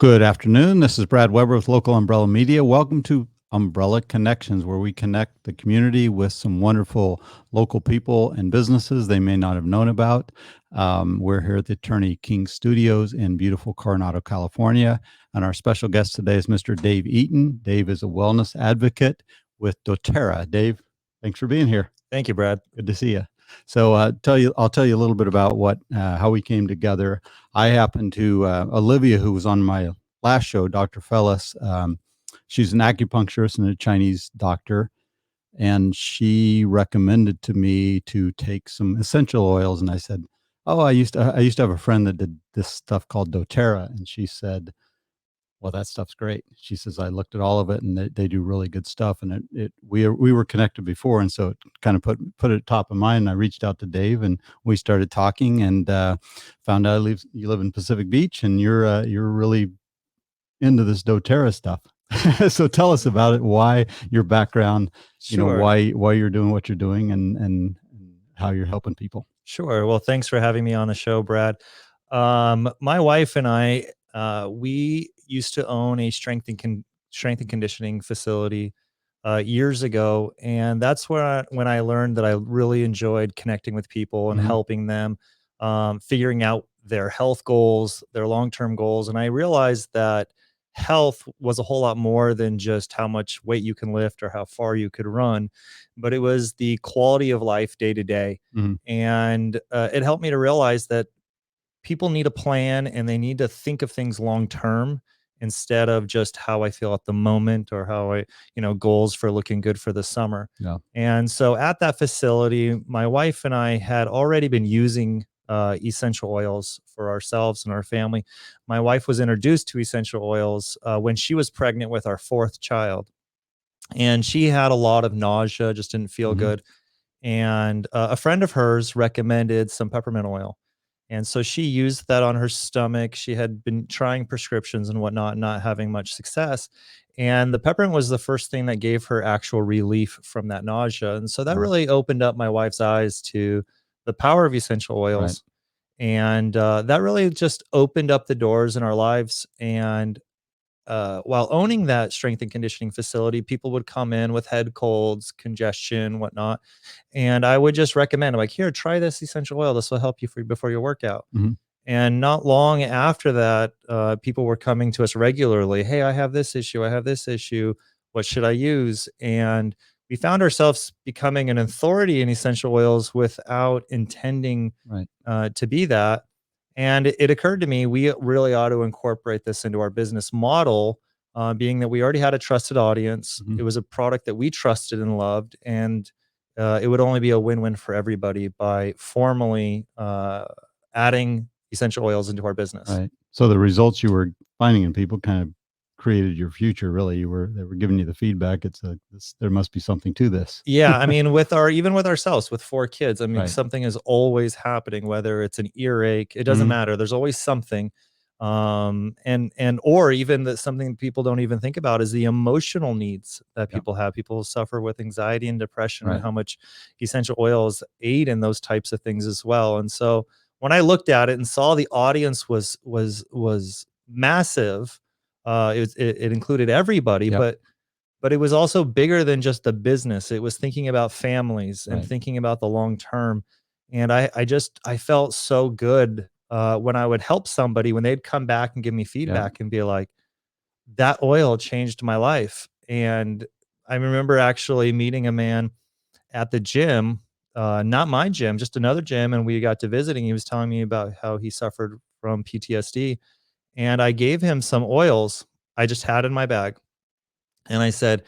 Good afternoon. This is Brad Weber with Local Umbrella Media. Welcome to Umbrella Connections, where we connect the community with some wonderful local people and businesses they may not have known about. We're here at the Attorney King Studios in beautiful Coronado, California. And our special guest today is Mr. Dave Eaton. Dave is a wellness advocate with doTerra. Dave, thanks for being here. Thank you, Brad. Good to see you. So I'll tell you a little bit about how we came together. I happened to Olivia, who was on my last show, Dr. Fellis. She's an acupuncturist and a Chinese doctor, and she recommended to me to take some essential oils. And I said, "Oh, I used to have a friend that did this stuff called doTerra," and she said, "Well, that stuff's great." She says, "I looked at all of it, and they do really good stuff." And we were connected before, and so it kind of put it top of mind. And I reached out to Dave, and we started talking, and found out you live in Pacific Beach, and you're really into this doTerra stuff. So tell us about it. Why your background? Sure. Why you're doing what you're doing, and how you're helping people. Sure. Well, thanks for having me on the show, Brad. My wife and I, we used to own a strength and conditioning facility years ago, and that's when I learned that I really enjoyed connecting with people and Mhm. helping them, figuring out their health goals, their long-term goals, and I realized that health was a whole lot more than just how much weight you can lift or how far you could run, but it was the quality of life day to day. Mhm. And it helped me to realize that people need a plan and they need to think of things long term instead of just how I feel at the moment or how goals for looking good for the summer. Yeah. And so at that facility, my wife and I had already been using essential oils for ourselves and our family. My wife was introduced to essential oils when she was pregnant with our fourth child, and she had a lot of nausea, just didn't feel Mhm. good. And a friend of hers recommended some peppermint oil. And so she used that on her stomach. She had been trying prescriptions and whatnot, not having much success. And the peppermint was the first thing that gave her actual relief from that nausea. And so that Wow. really opened up my wife's eyes to the power of essential Right. oils. And that really just opened up the doors in our lives. And while owning that strength and conditioning facility, people would come in with head colds, congestion, whatnot, and I would just recommend, I'm like, here, try this essential oil. This will help you before your workout. Mhm. And not long after that, people were coming to us regularly. Hey, I have this issue. I have this issue. What should I use? And we found ourselves becoming an authority in essential oils without intending Right. to be that. And it occurred to me, we really ought to incorporate this into our business model, being that we already had a trusted audience. Mhm. It was a product that we trusted and loved. And it would only be a win-win for everybody by formally adding essential oils into our business. Right. So the results you were finding in people kind of created your future. Really, they were giving you the feedback. There must be something to this. Yeah, I mean, even with ourselves, with 4 kids, I mean, Right. something is always happening, whether it's an earache, it doesn't Mhm. matter. There's always something. And or even that something people don't even think about is the emotional needs that Yeah. people have. People suffer with anxiety and depression, and Right. how much essential oils aid in those types of things as well. And so when I looked at it and saw the audience was massive, it included everybody, Yep. but it was also bigger than just the business. It was thinking about families and Right. thinking about the long term. And I felt so good when I would help somebody, when they'd come back and give me Yep. feedback and be like, that oil changed my life. And I remember actually meeting a man at the gym, not my gym, just another gym. And we got to visiting. He was telling me about how he suffered from PTSD. And I gave him some oils I just had in my bag. And I said,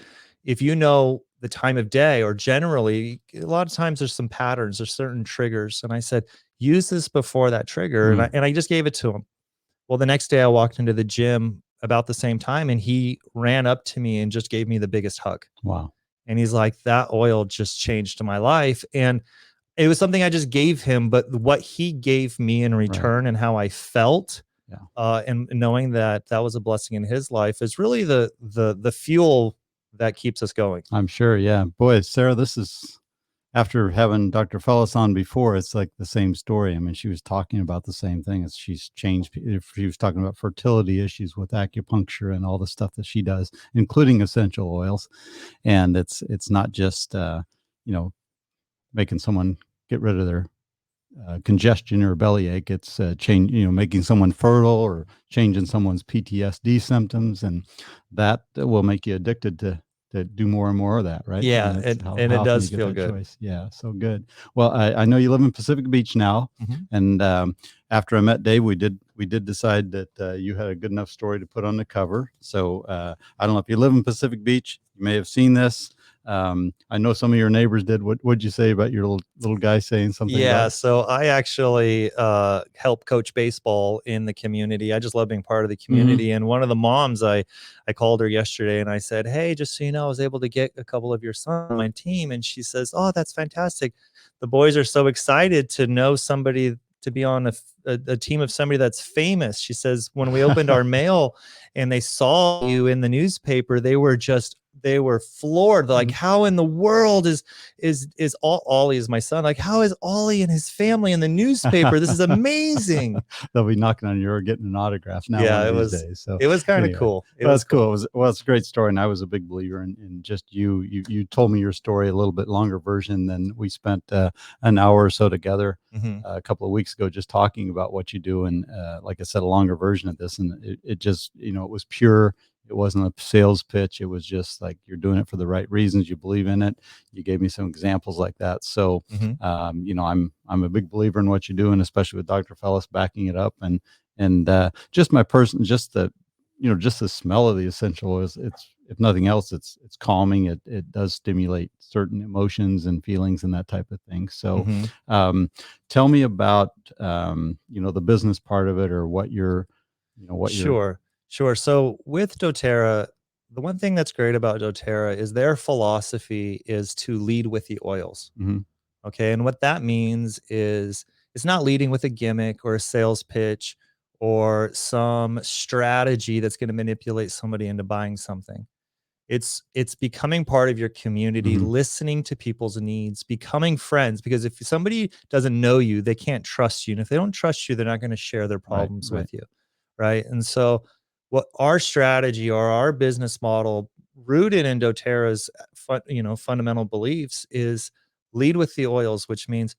if you know the time of day, or generally, a lot of times there's some patterns, there's certain triggers. And I said, use this before that trigger. And Mm. I just gave it to him. Well, the next day I walked into the gym about the same time, and he ran up to me and just gave me the biggest hug. Wow. And he's like, that oil just changed my life. And it was something I just gave him, but what he gave me in Right. return and how I felt, Yeah. and knowing that that was a blessing in his life is really the fuel that keeps us going. I'm sure. Yeah. Boy, Sarah, this is after having Dr. Fellis on before, it's like the same story. I mean, she was talking about the same thing as she's changed. If she was talking about fertility issues with acupuncture and all the stuff that she does, including essential oils. And it's not just, you know, making someone get rid of their congestion or bellyache. It's making someone fertile or changing someone's PTSD symptoms, and that will make you addicted to do more and more of that, right? I mean, Yeah, that's how and it often does you get feel that good. choice. Yeah, so good. Well, I know you live in Pacific Beach now, Mhm. and after I met Dave, we did decide that you had a good enough story to put on the cover. So I don't know if you live in Pacific Beach, you may have seen this. I know some of your neighbors did. What'd you say about your little guy saying something Yeah, about? so I actually help coach baseball in the community. I just love being part of the Mhm. community. And one of the moms, I called her yesterday and I said, "Hey, just so you know, I was able to get a couple of your sons on my team." And she says, "Oh, that's fantastic. The boys are so excited to know somebody, to be on a team of somebody that's famous." She says, "When we opened our mail and they saw you in the newspaper, they were floored. They're like, Mm. how in the world is Ollie is my son? Like, how is Ollie and his family in the newspaper? This is amazing." They'll be knocking on your door getting an autograph now one Yeah, of these days. So it was kind of anyway, cool. It well, was that's cool. cool. It's a great story, and I was a big believer in just you told me your story a little bit longer version than we spent an hour or so together Mhm. a couple of weeks ago just talking about what you do, and like I said, a longer version of this, and it just it was pure. It wasn't a sales pitch. It was just like you're doing it for the right reasons. You believe in it. You gave me some examples like that. So Mhm. I'm a big believer in what you do, and especially with Dr. Fellis backing it up, and just my person, just the just the smell of the essential oils. It's, if nothing else, it's calming. It does stimulate certain emotions and feelings and that type of thing. So, Mhm. um, tell me about the business part of it, or what you're. Sure. Sure. So with doTerra, the one thing that's great about doTerra is their philosophy is to lead with the oils. Mhm. Okay. And what that means is it's not leading with a gimmick or a sales pitch or some strategy that's going to manipulate somebody into buying something. It's becoming part of your community, Mhm. listening to people's needs, becoming friends, because if somebody doesn't know you, they can't trust you. And if they don't trust you, they're not going to share their Right, problems right. with you. Right. And so what our strategy or our business model, rooted in doTERRA's fundamental beliefs, is lead with the oils, which means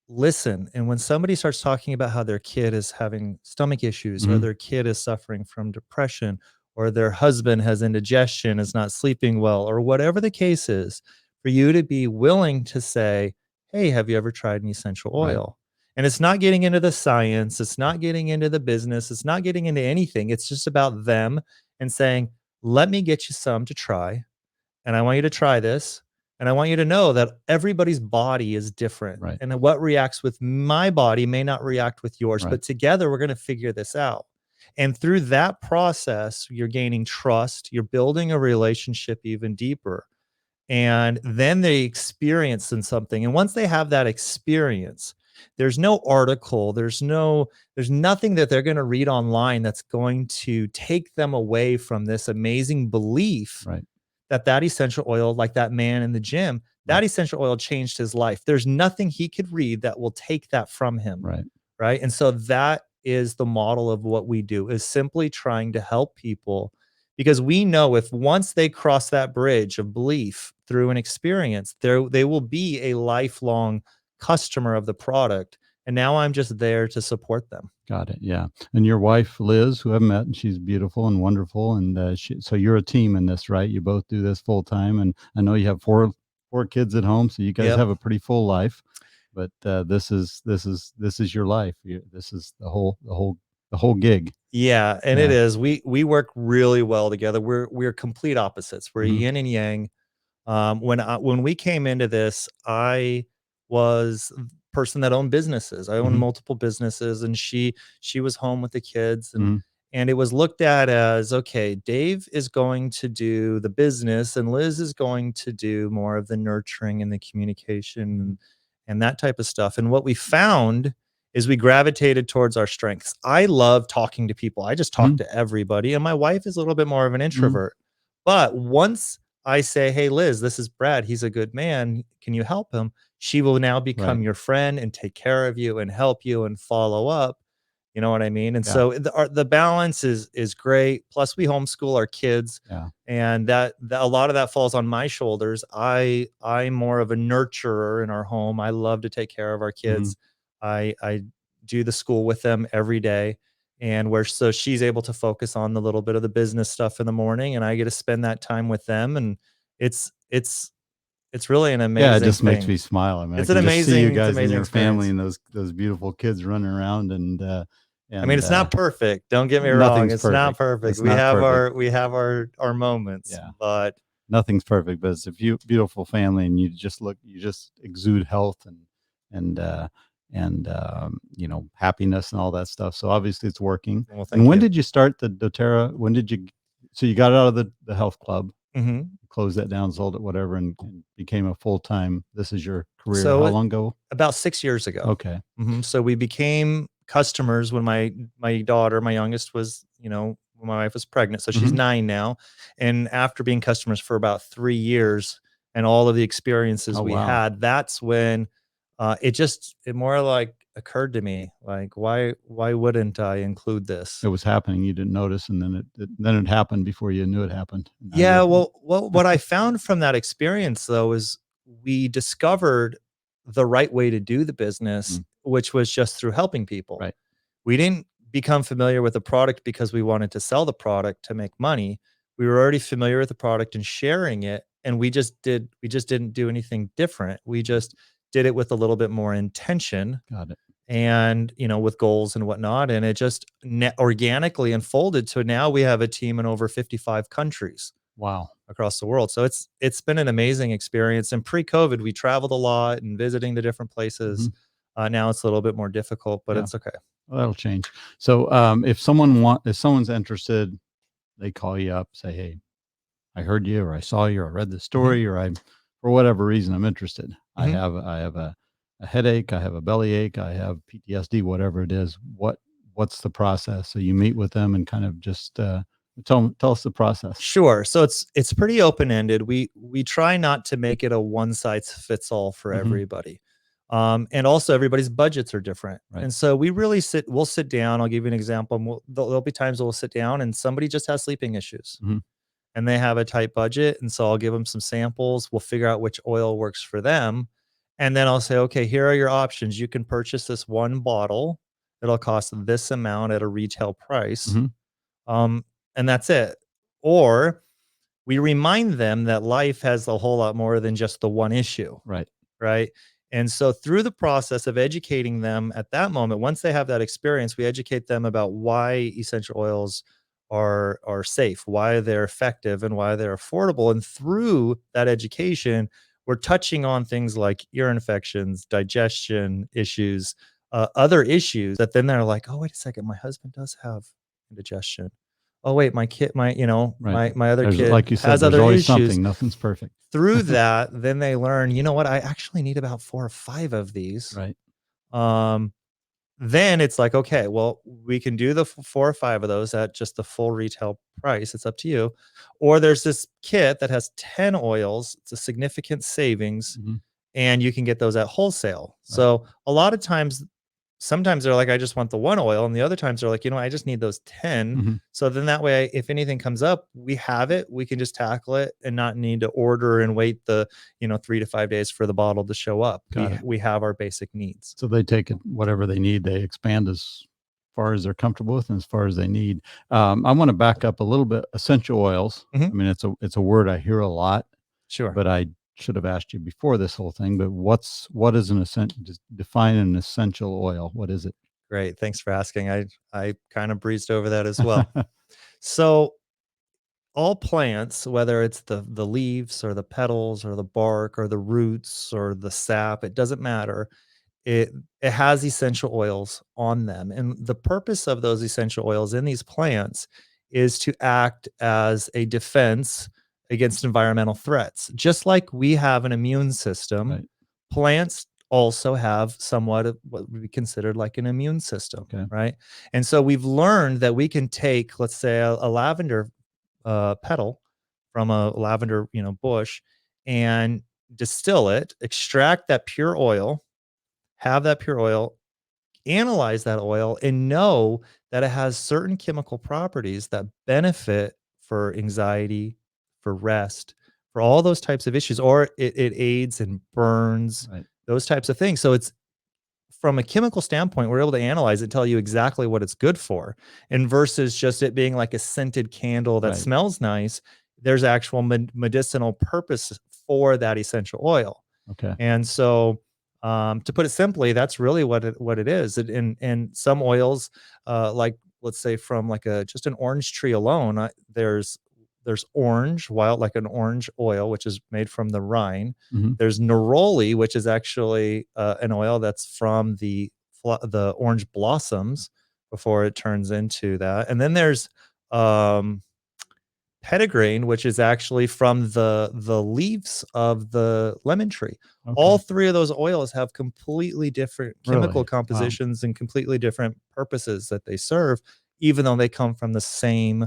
listen. And when somebody starts talking about how their kid is having stomach issues, or Mhm. their kid is suffering from depression, or their husband has indigestion, is not sleeping well, or whatever the case is, for you to be willing to say, "Hey, have you ever tried an essential Right, oil?" And it's not getting into the science, it's not getting into the business, it's not getting into anything. It's just about them and saying, "Let me get you some to try, and I want you to try this. And I want you to know that everybody's body is different. right, And what reacts with my body may not react with yours, right, but together we're going to figure this out." And through that process, you're gaining trust, you're building a relationship even deeper. And then they experience in something. And once they have that experience, there's no article, there's nothing that they're going to read online that's going to take them away from this amazing belief right, that that essential oil, like that man in the gym, right, that essential oil changed his life. There's nothing he could read that will take that from him, right. right? And so that is the model of what we do, is simply trying to help people, because we know if once they cross that bridge of belief through an experience, they will be a lifelong customer of the product. And now I'm just there to support them. Got it. Yeah. And your wife, Liz, who I've met, and she's beautiful and wonderful. And so you're a team in this, right? You both do this full time. And I know you have four kids at home, so you guys Yep. have a pretty full life. But this is your life. This is the whole gig. Yeah, and it Yeah. is. We work really well together. We're complete opposites. We're Hmm. yin and yang. When we came into this, I was the person that owned businesses. I owned Hmm. multiple businesses, and she was home with the kids, Hmm. and it was looked at as, okay, Dave is going to do the business, and Liz is going to do more of the nurturing and the communication and that type of stuff. And what we found is we gravitated towards our strengths. I love talking to people. I just talk Hmm. to everybody, and my wife is a little bit more of an Hmm. introvert. But once I say, "Hey, Liz, this is Brad. He's a good man. Can you help him?" She will now Right. become your friend and take care of you and help you and follow up. You know what I mean? And Yeah. so the balance is great. Plus, we homeschool our kids, Yeah. and that a lot of that falls on my shoulders. I'm more of a nurturer in our home. I love to take care of our Mhm. kids. I do the school with them every day, and where so she's able to focus on the little bit of the business stuff in the morning, and I get to spend that time with them, and it's it's it's really an Yeah, it amazing just makes thing. me smile. I mean, I It's an can just see you it's guys and amazing your family experience. and those beautiful kids running around I mean, and it's not perfect, don't get me wrong, nothing's it's not perfect. perfect. It's not perfect. We have our moments, Yeah. but Nothing's perfect, but it's a beautiful family, and you just exude health and uh you know, happiness and all that stuff. So obviously it's working. well, And thank when you. did you start the doTerra? When did you so you got out of the health club, Mhm. closed that down, sold it, whatever, and became a full-time, this is your career. So, How long ago? about 6 years ago. Okay. So we became customers when my daughter, my youngest was, when my wife was pregnant, so she's Mhm. 9 now, and after being customers for about 3 years and all of the experiences Oh, we wow. had, that's when, it more like occurred to me, like, why wouldn't I include this? It was happening, you didn't notice, and then it happened before you knew it happened. Now Yeah, you're well, what I found from that experience though is we discovered the right way to do the business, Mm, which was just through helping people. right. We didn't become familiar with the product because we wanted to sell the product to make money. We were already familiar with the product and sharing it, and we just didn't do anything different. We just did it with a little bit more intention Got it. and, with goals and whatnot, and it just organically unfolded to now we have a team in over 55 countries Wow. across the world. So it's been an amazing experience. And pre-COVID, we traveled a lot and visiting the different places. Mhm. Now it's a little bit more difficult, but Yeah. it's okay. Well, that'll change. So, if someone's interested, they call you up, say, "Hey, I heard you, or I saw you, or I read the Mhm, story, or I, for whatever reason, I'm interested. mhm. I have a headache, I have a bellyache, I have PTSD, whatever it is. What's the process?" So you meet with them and kind of just tell us the process. Sure. So it's pretty open-ended. We try not to make it a one size fits all for Hmm. everybody. And also everybody's budgets are different. Right. And so we'll sit down. I'll give you an example. And there'll be times we'll sit down and somebody just has sleeping issues Hmm. and they have a tight budget. And so I'll give them some samples. We'll figure out which oil works for them. And then I'll say, okay, here are your options. You can purchase this one bottle. It'll cost this amount at a retail price. Hmm. Um, and that's it. Or we remind them that life has a whole lot more than just the one issue, Right. right? And so through the process of educating them at that moment, once they have that experience, we educate them about why essential oils are safe, why they're effective, and why they're affordable. And through that education, we're touching on things like ear infections, digestion issues, other issues that then they're like, oh, wait a second, my husband does have indigestion. Oh, wait, my kid, Right. my other There's, kid like you said, has there's other always issues. something. Nothing's perfect. Through that, then they learn, you know what, I actually need about 4 or 5 of these. Right. Um, then it's like, okay, well, we can do the 4 or 5 of those at just the full retail price. It's up to you. Or there's this kit that has 10 oils. It's a significant savings, Hmm. and you can get those at wholesale. Right. So a lot of times, sometimes they're like, I just want the one oil. And the other times they're like, I just need those 10. Hmm. So then that way, if anything comes up, we have it. We can just tackle it and not need to order and wait the, 3 to 5 days for the bottle to show up. Got it. We have our basic needs. So they take it whatever they need. They expand as far as they're comfortable with and as far as they need. I want to back up a little bit. Essential oils. Mhm. I mean, it's a word I hear a lot, Sure. but I should have asked you before this whole thing. But what is an essential? Just define an essential oil. What is it? Great. Thanks for asking. I kind of breezed over that as well. So all plants, whether it's the leaves or the petals or the bark or the roots or the sap, it doesn't matter. It it has essential oils on them, and the purpose of those essential oils in these plants is to act as a defense against environmental threats. Just like we have an immune system, Right. plants also have somewhat of what would be considered like an immune system, Okay. right? And so we've learned that we can take, let's say, a lavender petal from a lavender, bush, and distill it, extract that pure oil, have that pure oil, analyze that oil, and know that it has certain chemical properties that benefit for anxiety, for rest, for all those types of issues, or it aids in burns, Right. those types of things. So it's from a chemical standpoint, we're able to analyze it, tell you exactly what it's good for, and versus just it being like a scented candle that Right. smells nice. There's actual medicinal purpose for that essential oil. Okay. And so, to put it simply, that's really what it is. And some oils, like let's say from like a just an orange tree alone, there's orange wild like an orange oil, which is made from the rind. Hmm. There's neroli, which is actually an oil that's from the orange blossoms before it turns into that. And then there's um, petitgrain, which is actually from the leaves of the lemon tree. Okay. All three of those oils have completely different chemical Really? Wow. compositions and completely different purposes that they serve, even though they come from the same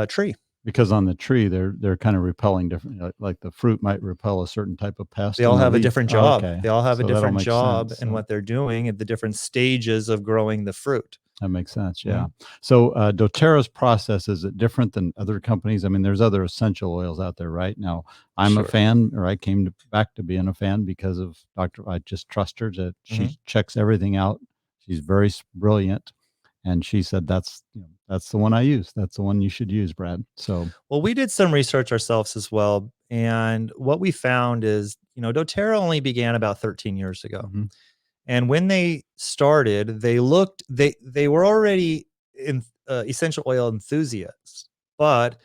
tree. Because on the tree, they're kind of repelling different, like the fruit might repel a certain type of They pest, all and the have a leaf. different Oh, job. okay, They all have a so that'll different make job sense. in So what they're doing at the different stages of growing the fruit. that makes sense. Yeah. Mhm. So doTerra's process, is it different than other companies? I mean, there's other essential oils out there, right? Now, I'm a Sure. fan, or I came back to being a fan because of Doctor. I just trust her that Mhm. she checks everything out. She's very brilliant, and she said that's the one I use. That's the one you should use, Brad. So. Well, we did some research ourselves as well, and what we found is, doTERRA only began about 13 years ago. Mhm. And when they started, they were already in essential oil enthusiasts, but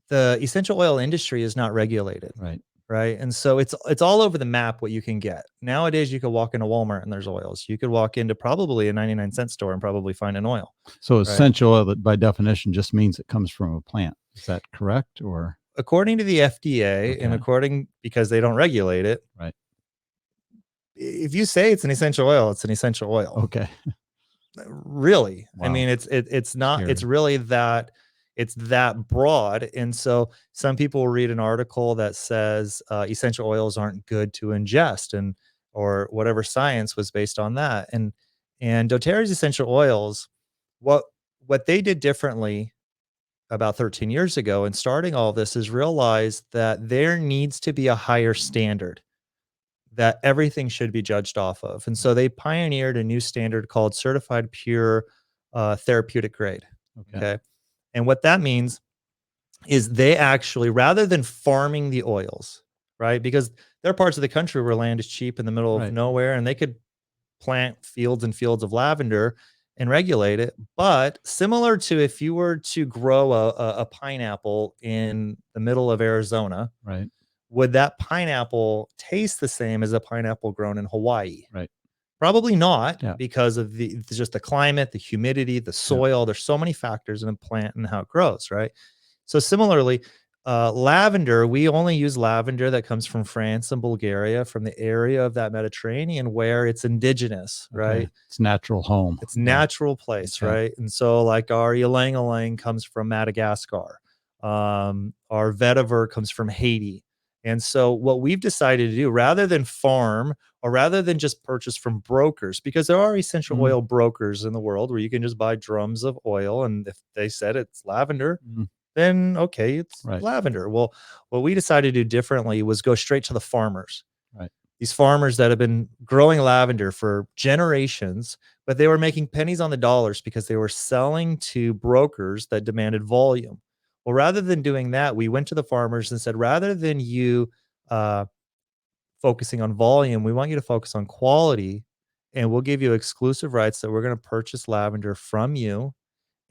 the essential oil industry is not regulated, Right. right? And so it's all over the map what you can get. Nowadays you could walk into Walmart and there's oils. You could walk into probably a 99-cent store and probably find an oil, So right? essential oil, that by definition just means it comes from a plant. Is that correct? Or According to the FDA and okay, according because they don't regulate it, right? if you say it's an essential oil, it's an essential oil. Okay, Really. I wow, mean, it's not it's scary. really that it's that broad. And so some people will read an article that says essential oils aren't good to ingest and or whatever science was based on that. And doTERRA's essential oils, what what they did differently about 13 years ago and starting all this is realize that there needs to be a higher standard that everything should be judged off of. And so they pioneered a new standard called certified pure therapeutic grade. Okay, Okay. And what that means is they actually, rather than farming the oils, right? Because there are parts of the country where land is cheap in the middle of right. nowhere and they could plant fields and fields of lavender and regulate it. But similar to if you were to grow a pineapple in the middle of Arizona, Right, would that pineapple taste the same as a pineapple grown in Hawaii? right. Probably not Yeah, because of just the climate, the humidity, the yeah. soil. There's so many factors in a plant and how it grows, right? So similarly, lavender, we only use lavender that comes from France and Bulgaria, from the area of that Mediterranean where it's indigenous, Okay, right? it's natural home. It's Yeah. natural place, Okay. right? And so like our ylang ylang comes from Madagascar. Our vetiver comes from Haiti. And so what we've decided to do rather than farm or rather than just purchase from brokers, because there are essential Mhm, oil brokers in the world where you can just buy drums of oil. And if they said it's lavender, mhm. then okay, it's Right, lavender. Well, what we decided to do differently was go straight to the farmers, right. these farmers that have been growing lavender for generations, but they were making pennies on the dollars because they were selling to brokers that demanded volume. Well, rather than doing that, we went to the farmers and said, rather than you uh, focusing on volume, we want you to focus on quality, and we'll give you exclusive rights that we're going to purchase lavender from you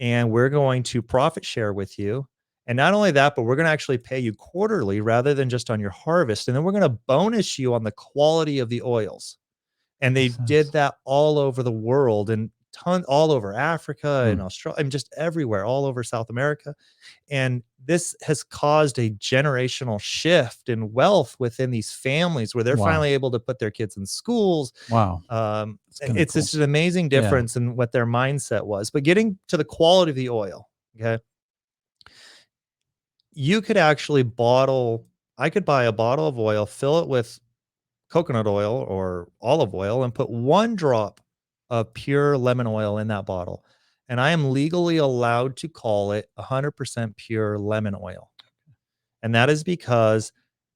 and we're going to profit share with you. And not only that, but we're going to actually pay you quarterly rather than just on your harvest. And then we're going to bonus you on the quality of the oils. And they Makes did sense. that all over the world and all over Africa and Mm. Australia and just everywhere, all over South America. And this has caused a generational shift in wealth within these families where they're Wow, finally able to put their kids in schools. wow. It's And kind of it's cool. just an amazing Yeah. difference in what their mindset was. But getting to the quality of the oil, okay? you could actually I could buy a bottle of oil, fill it with coconut oil or olive oil, and put 1 drop of pure lemon oil in that bottle. And I am legally allowed to call it 100% pure lemon oil. And that is because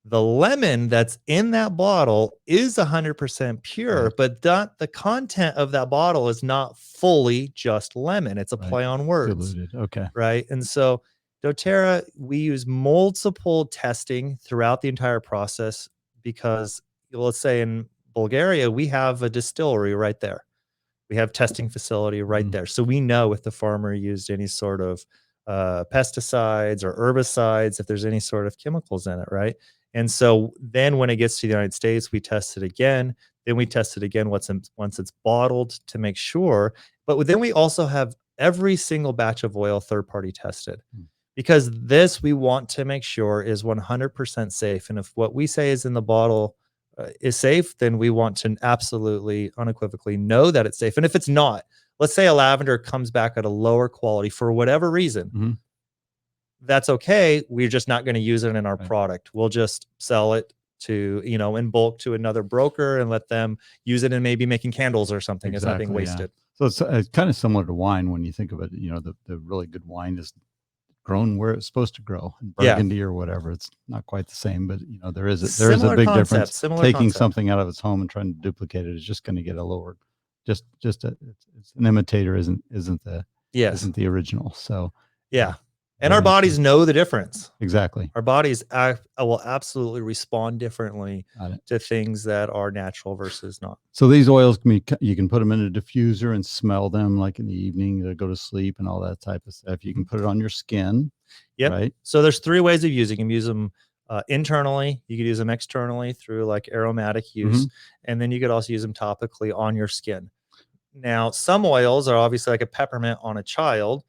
the lemon that's in that bottle is 100% pure, Right. but the content of that bottle is not fully just lemon. It's a Right. play on words, Diluted. Okay. right? And so doTerra, we use multiple testing throughout the entire process because let's say in Bulgaria, we have a distillery right there. We have testing facility right Mhm. there. So we know if the farmer used any sort of pesticides or herbicides, if there's any sort of chemicals in it, right? And so then when it gets to the United States, we test it again. Then we test it again once it's bottled to make sure. But then we also have every single batch of oil third party tested Mm. because this we want to make sure is 100% safe. And if what we say is in the bottle is safe, then we want to absolutely unequivocally know that it's safe. And if it's not, let's say a lavender comes back at a lower quality for whatever reason, Mhm. that's okay. We're just not going to use it in our Right. product. We'll just sell it to, in bulk to another broker and let them use it in maybe making candles or something. It's not being Exactly. Yeah. wasted. So it's kind of similar to wine when you think of it. The really good wine is grown where it's supposed to grow in Yeah. Burgundy or whatever. It's not quite the same, but there is a Similar big concept, difference. similar Taking concept. something out of its home and trying to duplicate it is just going to get a lower. It's an imitator Yes. isn't the original. So Yeah. And very our bodies interesting. know the difference. Exactly. Our bodies will absolutely respond differently Got it. to things that are natural versus not. So these oils you can put them in a diffuser and smell them like in the evening to go to sleep and all that type of stuff. You can put it on your skin, Yep. right? So there's 3 ways of using them. Use them internally. You could use them externally through like aromatic use, Mhm. and then you could also use them topically on your skin. Now, some oils are obviously like a peppermint on a child.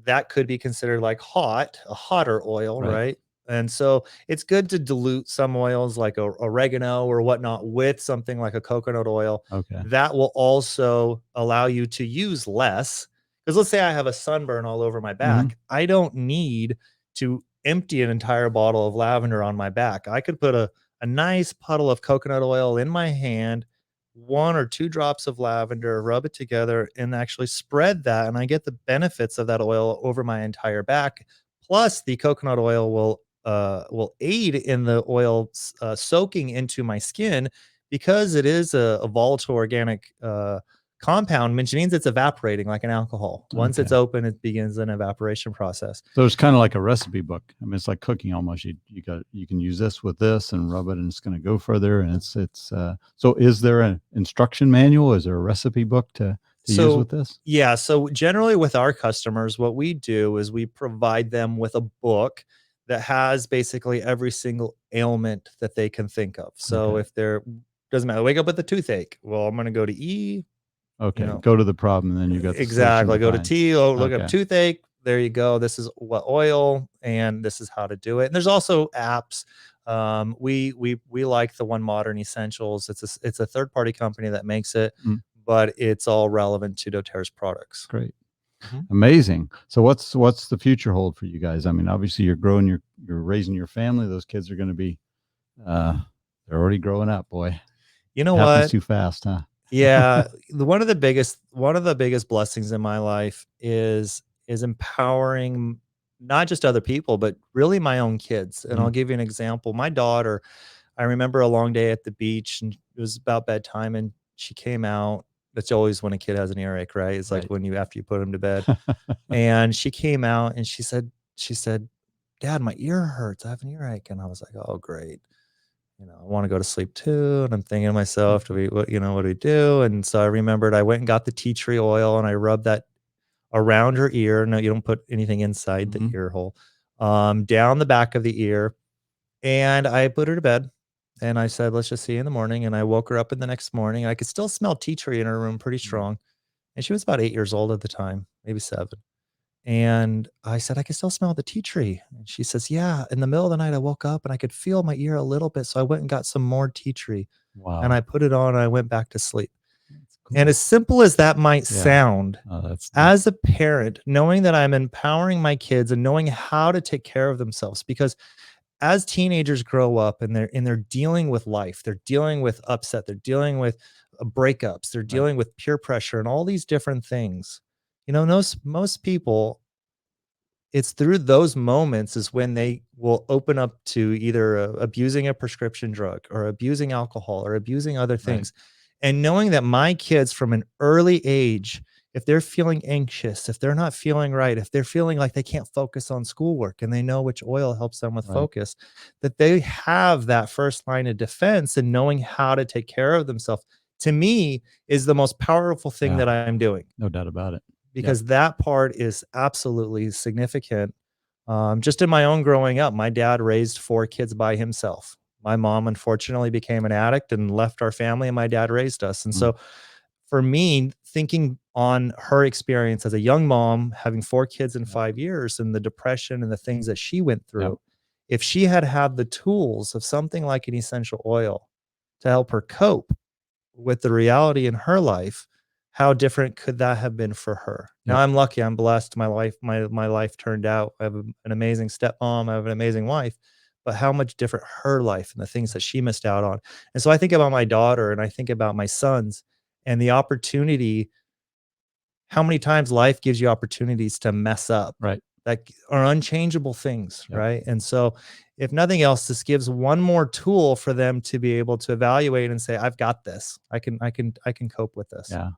That could be considered like a hotter oil, Right. right? And so it's good to dilute some oils like oregano or whatnot with something like a coconut oil. Okay. That will also allow you to use less. Because let's say I have a sunburn all over my Mhm. back. I don't need to empty an entire bottle of lavender on my back. I could put a nice puddle of coconut oil in my hand, 1 or 2 drops of lavender, rub it together, and actually spread that, and I get the benefits of that oil over my entire back. Plus, the coconut oil will aid in the oil soaking into my skin because it is a volatile organic compound, which means it's evaporating like an alcohol. Once Okay. it's open, it begins an evaporation process. So it's kind of like a recipe book. I mean, it's like cooking almost. You can use this with this and rub it, and it's going to go further. And so is there an instruction manual? Is there a recipe book to use with So, this? yeah, so generally with our customers, what we do is we provide them with a book that has basically every single ailment that they can think of. So Okay. if they're doesn't matter, wake up with a toothache. Well, I'm going to go to E, you Okay. know, Go to the problem, and then you got the solution exactly. Go to behind. T, oh, look up Okay. toothache. There you go. This is what oil, and this is how to do it. And there's also apps. We like the one Modern Essentials. It's a third party company that makes it, Mm, but it's all relevant to doTerra's products. great. Mhm. Amazing. So what's the future hold for you guys? I mean, obviously you're raising your family. Those kids are going to be uh they're already growing up, boy. You know Happens what? too fast, huh? Yeah, one of the biggest blessings in my life is empowering not just other people, but really my own kids. And I'll Mhm. give you an example. My daughter, I remember a long day at the beach and it was about bedtime and she came out. That's always when a kid has an earache, right? It's like Right. when you after you put them to bed. And she came out and she said, "Dad, my ear hurts. I have an earache." And I was like, "Oh, great." I want to go to sleep too. And I'm thinking to myself, what do we do? And so I remembered I went and got the tea tree oil and I rubbed that around her ear. No, you don't put anything inside the Mhm. ear hole, down the back of the ear. And I put her to bed and I said, let's just see you in the morning. And I woke her up in the next morning. I could still smell tea tree in her room pretty Mm. strong. And she was about 8 years old at the time, maybe 7. And I said, "I can still smell the tea tree." And she says, "Yeah, in the middle of the night, I woke up and I could feel my ear a little bit. So I went and got some more tea tree and I Wow. put it on and I went back to sleep." And as simple as that might Yeah. sound, Oh, that's as a parent, knowing that I'm empowering my kids and knowing how to take care of themselves, because as teenagers grow up and they're dealing with life, they're dealing with upset, they're dealing with breakups, they're right. dealing with peer pressure and all these different things. Most people, it's through those moments is when they will open up to either abusing a prescription drug or abusing alcohol or abusing other Right. things. And knowing that my kids from an early age, if they're feeling anxious, if they're not feeling right, if they're feeling like they can't focus on schoolwork and they know which oil helps them with Right. focus, that they have that first line of defense and knowing how to take care of themselves, to me, is the most powerful thing Yeah. that I'm doing, No doubt about it. because that part is absolutely significant. Just in my own growing up, my dad raised 4 kids by himself. My mom unfortunately became an addict and left our family, and my dad raised us. And Mm. so for me, thinking on her experience as a young mom, having 4 kids in Yep. 5 years and the depression and the things that she went Yep. through, if she had had the tools of something like an essential oil to help her cope with the reality in her life, how different could that have been for her? Now Yep. I'm lucky, I'm blessed. My life turned out. I have an amazing stepmom, I have an amazing wife, but how much different her life and the things that she missed out on. And so I think about my daughter and I think about my sons and the opportunity, how many times life gives you opportunities to mess up Right. that are unchangeable things, Yep. right? And so if nothing else, this gives one more tool for them to be able to evaluate and say, I've got this. I can cope with this. Yeah.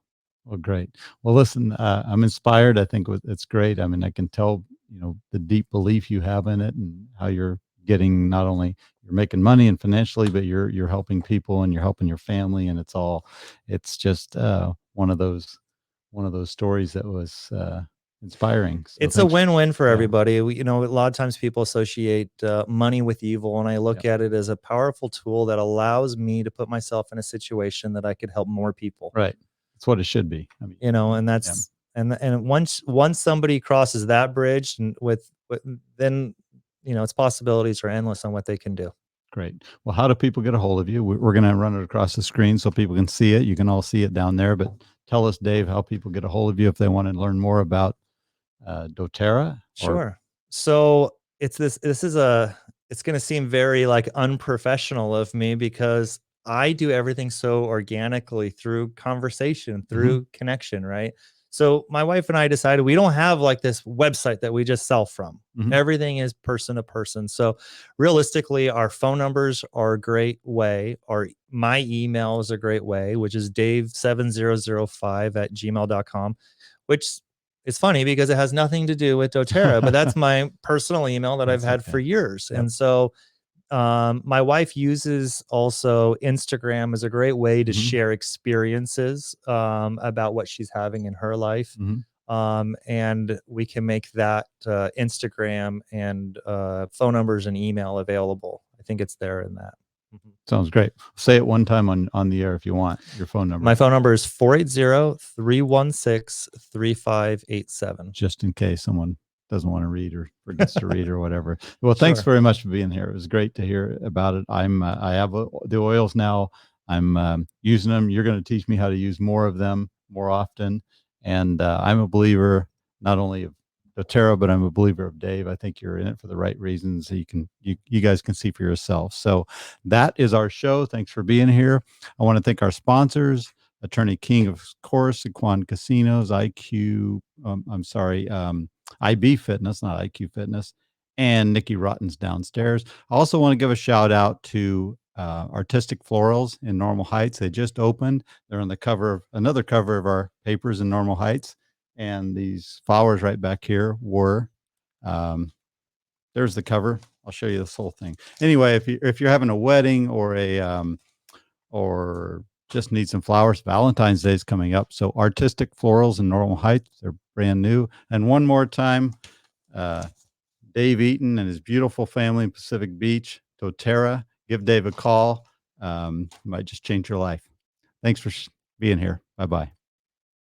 Well, great. Well, listen, I'm inspired. I think it's great. I mean, I can tell, the deep belief you have in it and how you're getting, not only you're making money and financially, but you're helping people and you're helping your family. And it's just one of those stories that was inspiring. So It's a thanks. win-win for Yeah. everybody. A lot of times people associate money with evil, and I look Yep. at it as a powerful tool that allows me to put myself in a situation that I could help more people. Right. That's what it should be. I mean, And yeah. that's and once somebody crosses that bridge and then its possibilities are endless on what they can do. Great. Well, how do people get a hold of you? We're going to run it across the screen so people can see it. You can all see it down there, but tell us, Dave, how people get a hold of you if they want to learn more about doTerra or Sure. So it's going to seem very like unprofessional of me, because I do everything so organically through conversation, Mhm. through connection, right? So my wife and I decided we don't have like this website that we just sell from. Mhm. Everything is person to person. So realistically, our phone numbers are a great way, or my email is a great way, which is dave7005@gmail.com, which, it's funny because it has nothing to do with doTerra, but that's my personal email that I've That's had okay. for years. Yep. And so my wife uses also Instagram as a great way to Mhm. share experiences about what she's having in her life. Mhm. And we can make that Instagram and phone numbers and email available. I think it's there in that. Mhm. Sounds great. Say it one time on the air if you want, your phone number, My phone number is 480-316-3587. just in case someone doesn't want to read or forgets to read or whatever. Well, thanks Sure. very much for being here. It was great to hear about it. I have the oils now. I'm using them. You're going to teach me how to use more of them more often. And I'm a believer not only of doTerra, but I'm a believer of Dave. I think you're in it for the right reasons. You guys can see for yourself. So that is our show. Thanks for being here. I want to thank our sponsors. Attorney King, of course, Equan Casinos, IB Fitness, not IQ Fitness, and Nikki Rotten's downstairs. I also want to give a shout out to Artistic Florals in Normal Heights. They just opened. They're on another cover of our papers in Normal Heights. And these flowers right back here were, there's the cover. I'll show you this whole thing. Anyway, if you're having a wedding or just need some flowers, Valentine's Day is coming up. So Artistic Florals in Normal Heights, they're brand new. And one more time, uh, Dave Eaton and his beautiful family in Pacific Beach, doTerra. Give Dave a call. Might just change your life. Thanks for being here. Bye-bye.